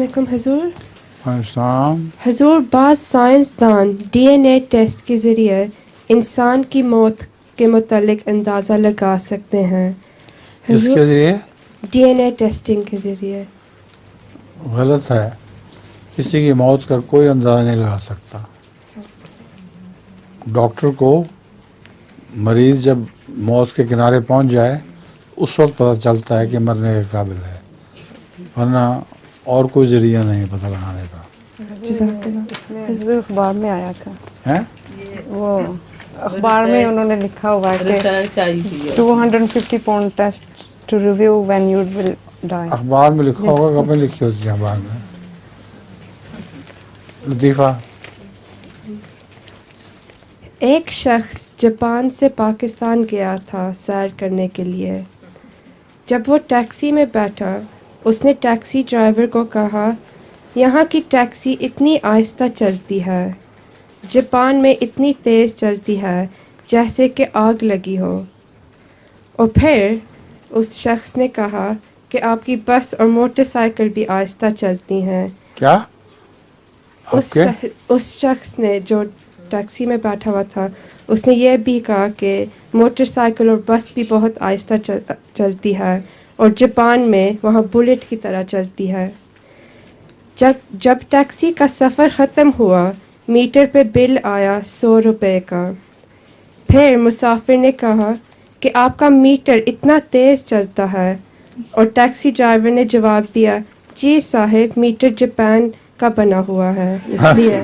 علیکم حضور. السلام. حضور بعض سائنسدان ڈی این اے ٹیسٹ کے ذریعے انسان کی موت کے متعلق اندازہ لگا سکتے ہیں. اس کے ذریعے ڈی این اے ٹیسٹنگ کے ذریعے غلط ہے. کسی کی موت کا کوئی اندازہ نہیں لگا سکتا. ڈاکٹر کو مریض جب موت کے کنارے پہنچ جائے اس وقت پتہ چلتا ہے کہ مرنے کے قابل ہے، ورنہ اور کوئی ذریعہ نہیں پتہ لگانے کا. جزاک اللہ. اس میں حضور اخبار میں آیا تھا، ہیں وہ اخبار میں انہوں نے لکھا ہوا ہے کہ 250 pound test to review when you will die. اخبار میں لکھا ہوگا، کب میں لکھی ہوتی ہے اخبار میں؟ لطیفہ. ایک شخص جاپان سے پاکستان گیا تھا سیر کرنے کے لیے. جب وہ ٹیکسی میں بیٹھا اس نے ٹیکسی ڈرائیور کو کہا یہاں کی ٹیکسی اتنی آہستہ چلتی ہے، جاپان میں اتنی تیز چلتی ہے جیسے کہ آگ لگی ہو. اور پھر اس شخص نے کہا کہ آپ کی بس اور موٹر سائیکل بھی آہستہ چلتی ہیں. کیا اس شخص نے جو ٹیکسی میں بیٹھا ہوا تھا اس نے یہ بھی کہا کہ موٹر سائیکل اور بس بھی بہت آہستہ چلتی ہے اور جاپان میں وہاں بلٹ کی طرح چلتی ہے. جب ٹیکسی کا سفر ختم ہوا میٹر پہ بل آیا 100 روپے کا. پھر مسافر نے کہا کہ آپ کا میٹر اتنا تیز چلتا ہے، اور ٹیکسی ڈرائیور نے جواب دیا جی صاحب میٹر جاپان کا بنا ہوا ہے اس لیے.